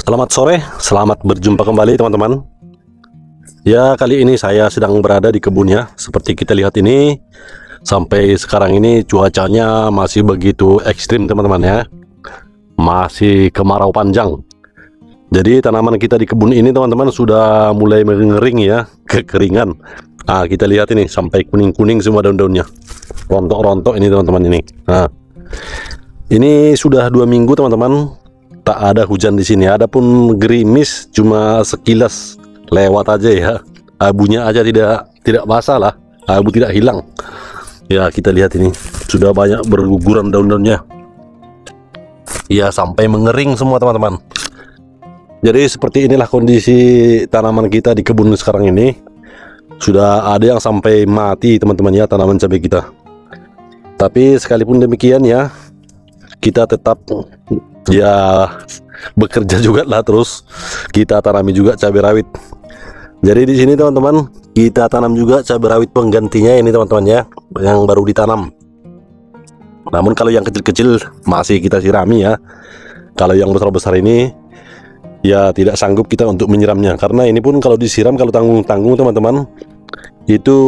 Selamat sore, selamat berjumpa kembali teman-teman. Ya, kali ini saya sedang berada di kebun ya. Seperti kita lihat ini, sampai sekarang ini cuacanya masih begitu ekstrim teman-teman ya. Masih kemarau panjang. Jadi tanaman kita di kebun ini teman-teman sudah mulai mengering ya, kekeringan. Nah, kita lihat ini sampai kuning-kuning semua daun-daunnya. Rontok-rontok ini teman-teman ini. Nah, ini sudah 2 minggu teman-teman. Tak ada hujan di sini, adapun gerimis cuma sekilas lewat aja ya. Abunya aja tidak basah lah, abu tidak hilang. Ya, kita lihat ini sudah banyak berguguran daun-daunnya. Ya, sampai mengering semua teman-teman. Jadi seperti inilah kondisi tanaman kita di kebun sekarang ini. Sudah ada yang sampai mati teman-teman ya, tanaman cabai kita. Tapi sekalipun demikian ya, kita tetap ya bekerja juga lah, terus kita tanami juga cabai rawit. Jadi di sini teman-teman kita tanam juga cabai rawit penggantinya ini teman-teman ya, yang baru ditanam. Namun kalau yang kecil-kecil masih kita sirami ya. Kalau yang besar-besar ini ya tidak sanggup kita untuk menyiramnya, karena ini pun kalau disiram, kalau tanggung-tanggung teman-teman, itu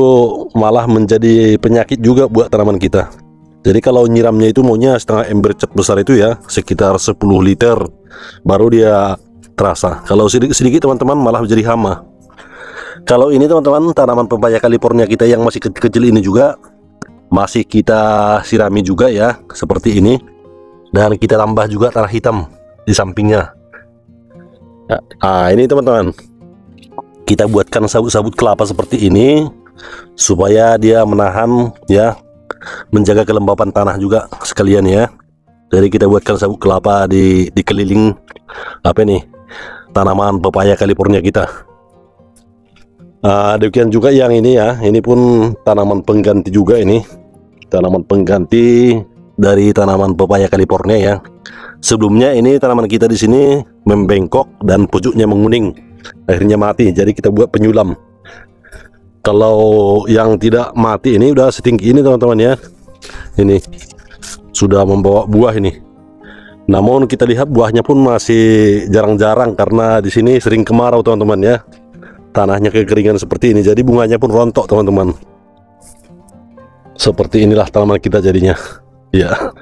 malah menjadi penyakit juga buat tanaman kita. Jadi kalau nyiramnya itu maunya setengah ember cat besar itu ya, sekitar 10 liter, baru dia terasa. Kalau sedikit-sedikit teman-teman malah menjadi hama. Kalau ini teman-teman tanaman pepaya California kita yang masih kecil-kecil ini juga masih kita sirami juga ya, seperti ini. Dan kita tambah juga tanah hitam di sampingnya. Nah, ini teman-teman, kita buatkan sabut-sabut kelapa seperti ini supaya dia menahan ya, menjaga kelembapan tanah juga sekalian ya. Jadi kita buatkan sabut kelapa di keliling apa nih, tanaman pepaya California kita. Demikian juga yang ini ya, ini pun tanaman pengganti juga, ini tanaman pengganti dari tanaman pepaya California ya. Sebelumnya ini tanaman kita di sini membengkok dan pucuknya menguning, akhirnya mati. Jadi kita buat penyulam. Kalau yang tidak mati ini udah setinggi ini teman-teman ya, ini sudah membawa buah ini. Namun kita lihat buahnya pun masih jarang-jarang karena di sini sering kemarau teman-teman ya, tanahnya kekeringan seperti ini, jadi bunganya pun rontok teman-teman. Seperti inilah tanaman kita jadinya ya,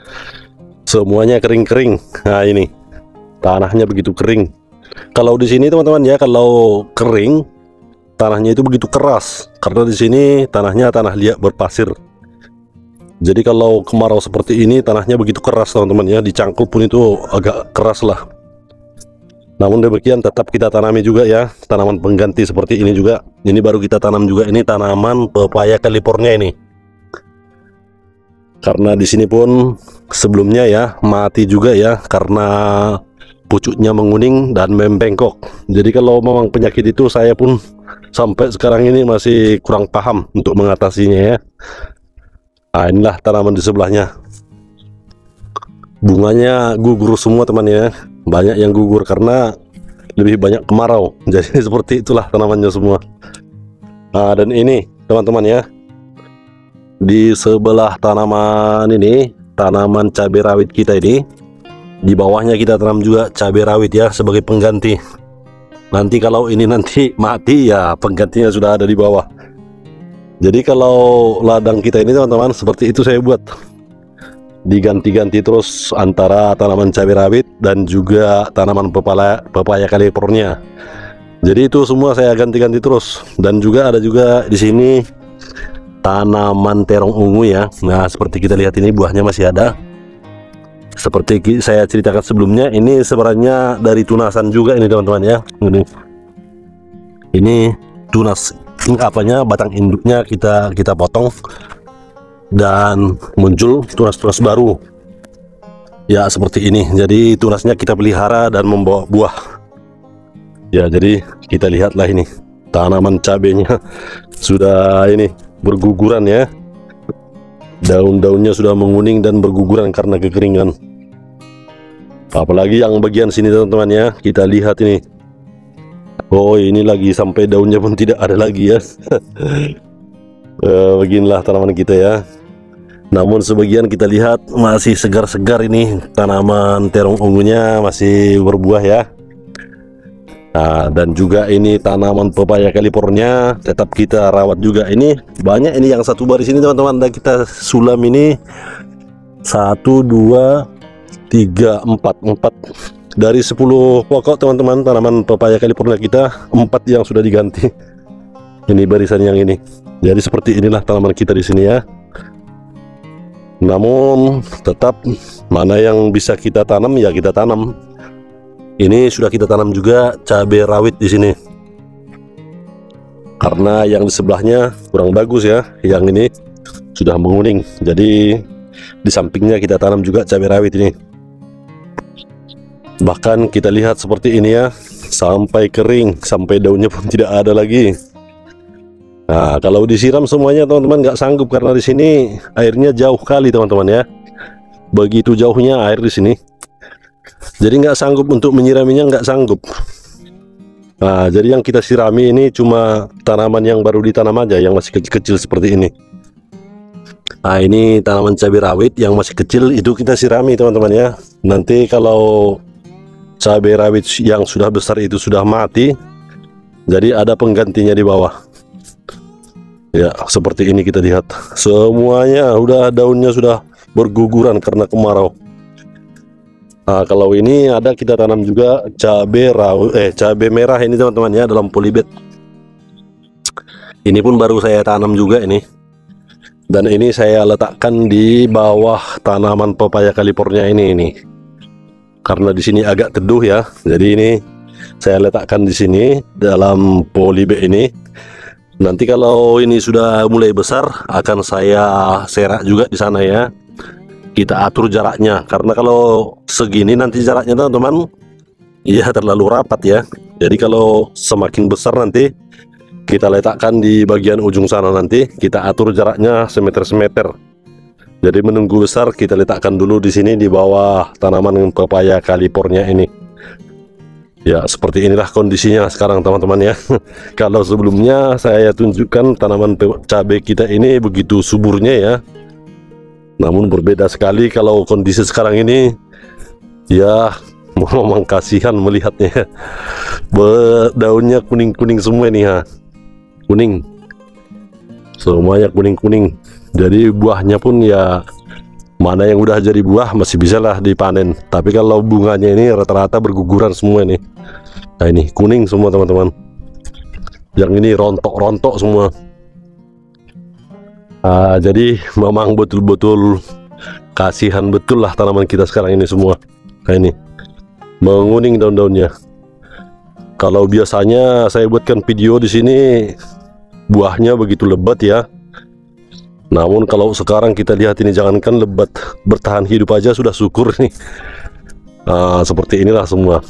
semuanya kering-kering. Nah, ini tanahnya begitu kering. Kalau di sini teman-teman ya, kalau kering tanahnya itu begitu keras, karena di sini tanahnya tanah liat berpasir. Jadi kalau kemarau seperti ini tanahnya begitu keras teman-teman ya, dicangkul pun itu agak keras lah. Namun demikian tetap kita tanami juga ya, tanaman pengganti seperti ini juga. Ini baru kita tanam juga, ini tanaman pepaya California ini. Karena di sini pun sebelumnya ya mati juga ya, karena pucuknya menguning dan membengkok. Jadi kalau memang penyakit itu saya pun sampai sekarang ini masih kurang paham untuk mengatasinya ya. Nah, inilah tanaman di sebelahnya. Bunganya gugur semua teman ya. Banyak yang gugur karena lebih banyak kemarau. Jadi seperti itulah tanamannya semua. Nah, dan ini teman-teman ya, di sebelah tanaman ini, tanaman cabai rawit kita ini, di bawahnya kita tanam juga cabai rawit ya, sebagai pengganti. Nanti kalau ini nanti mati ya, penggantinya sudah ada di bawah. Jadi kalau ladang kita ini teman-teman seperti itu saya buat, diganti-ganti terus antara tanaman cabai rawit dan juga tanaman pepaya California. Jadi itu semua saya ganti-ganti terus. Dan juga ada juga di sini tanaman terong ungu ya. Nah, seperti kita lihat ini buahnya masih ada. Seperti saya ceritakan sebelumnya, ini sebenarnya dari tunasan juga ini teman-teman ya. Ini tunas, ini apanya, batang induknya kita potong dan muncul tunas-tunas baru. Ya seperti ini. Jadi tunasnya kita pelihara dan membawa buah. Ya, jadi kita lihatlah ini tanaman cabenya sudah ini berguguran ya. Daun-daunnya sudah menguning dan berguguran karena kekeringan. Apalagi yang bagian sini teman-teman ya, kita lihat ini. Oh, ini lagi sampai daunnya pun tidak ada lagi ya. Beginilah tanaman kita ya. Namun sebagian kita lihat masih segar-segar ini, tanaman terong ungunya masih berbuah ya. Nah, dan juga ini tanaman pepaya California tetap kita rawat juga. Ini banyak ini yang satu baris ini teman-teman, dan kita sulam ini 1 2 3 4 dari 10 pokok teman-teman tanaman pepaya California kita, 4 yang sudah diganti. Ini barisan yang ini. Jadi seperti inilah tanaman kita di sini ya. Namun tetap mana yang bisa kita tanam ya kita tanam. Ini sudah kita tanam juga cabai rawit di sini. Karena yang di sebelahnya kurang bagus ya, yang ini sudah menguning. Jadi di sampingnya kita tanam juga cabai rawit ini. Bahkan kita lihat seperti ini ya, sampai kering, sampai daunnya pun tidak ada lagi. Nah, kalau disiram semuanya teman-teman nggak sanggup, karena di sini airnya jauh kali teman-teman ya. Begitu jauhnya air di sini. Jadi nggak sanggup untuk menyiraminya, nggak sanggup. Nah, jadi yang kita sirami ini cuma tanaman yang baru ditanam aja, yang masih kecil-kecil seperti ini. Nah, ini tanaman cabai rawit yang masih kecil itu kita sirami teman-teman ya. Nanti kalau cabai rawit yang sudah besar itu sudah mati, jadi ada penggantinya di bawah. Ya, seperti ini kita lihat. Semuanya udah daunnya sudah berguguran karena kemarau. Nah, kalau ini ada kita tanam juga cabai merah ini teman-teman ya, dalam polybag. Ini pun baru saya tanam juga ini. Dan ini saya letakkan di bawah tanaman pepaya California ini. Karena di sini agak teduh ya. Jadi ini saya letakkan di sini dalam polybag ini. Nanti kalau ini sudah mulai besar akan saya serak juga di sana ya. Kita atur jaraknya, karena kalau segini nanti jaraknya teman-teman ya terlalu rapat ya. Jadi kalau semakin besar nanti kita letakkan di bagian ujung sana, nanti kita atur jaraknya semeter. Jadi menunggu besar kita letakkan dulu di sini di bawah tanaman pepaya California ini. Ya, seperti inilah kondisinya sekarang teman-teman ya. Kalau sebelumnya saya tunjukkan tanaman cabai kita ini begitu suburnya ya. Namun berbeda sekali kalau kondisi sekarang ini. Ya, memang kasihan melihatnya. Daunnya kuning-kuning semua nih ya. Kuning. Semuanya kuning-kuning. Jadi buahnya pun ya, mana yang udah jadi buah masih bisa lah dipanen. Tapi kalau bunganya ini rata-rata berguguran semua nih. Nah, ini kuning semua teman-teman. Yang ini rontok-rontok semua. Jadi memang betul-betul kasihan betul lah tanaman kita sekarang ini semua. Nah, ini menguning daun-daunnya. Kalau biasanya saya buatkan video di sini buahnya begitu lebat ya. Namun kalau sekarang kita lihat ini, jangankan lebat, bertahan hidup aja sudah syukur nih. Seperti inilah semua.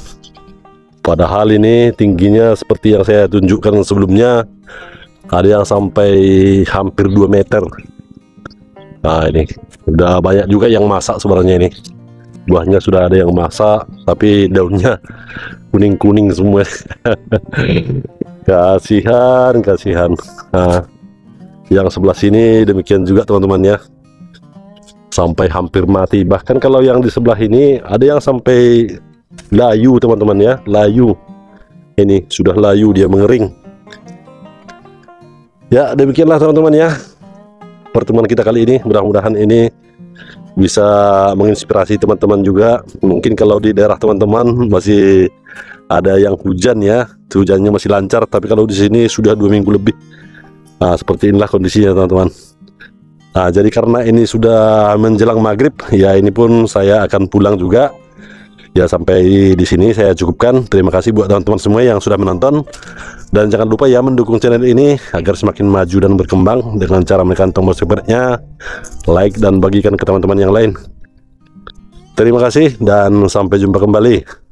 Padahal ini tingginya seperti yang saya tunjukkan sebelumnya, ada yang sampai hampir 2 meter. Nah, ini udah banyak juga yang masak sebenarnya ini. Buahnya sudah ada yang masak, tapi daunnya kuning-kuning semua. Kasihan. Nah, yang sebelah sini demikian juga teman-teman ya, sampai hampir mati. Bahkan kalau yang di sebelah ini ada yang sampai layu teman-teman ya, layu. Ini sudah layu, dia mengering. Ya, demikianlah teman-teman ya pertemuan kita kali ini. Mudah-mudahan ini bisa menginspirasi teman-teman juga. Mungkin kalau di daerah teman-teman masih ada yang hujan ya, hujannya masih lancar, tapi kalau di sini sudah 2 minggu lebih. Nah, seperti inilah kondisinya teman-teman. Nah, jadi karena ini sudah menjelang maghrib ya, ini pun saya akan pulang juga. Ya, sampai di sini saya cukupkan. Terima kasih buat teman-teman semua yang sudah menonton. Dan jangan lupa ya mendukung channel ini agar semakin maju dan berkembang dengan cara menekan tombol subscribe-nya, like, dan bagikan ke teman-teman yang lain. Terima kasih dan sampai jumpa kembali.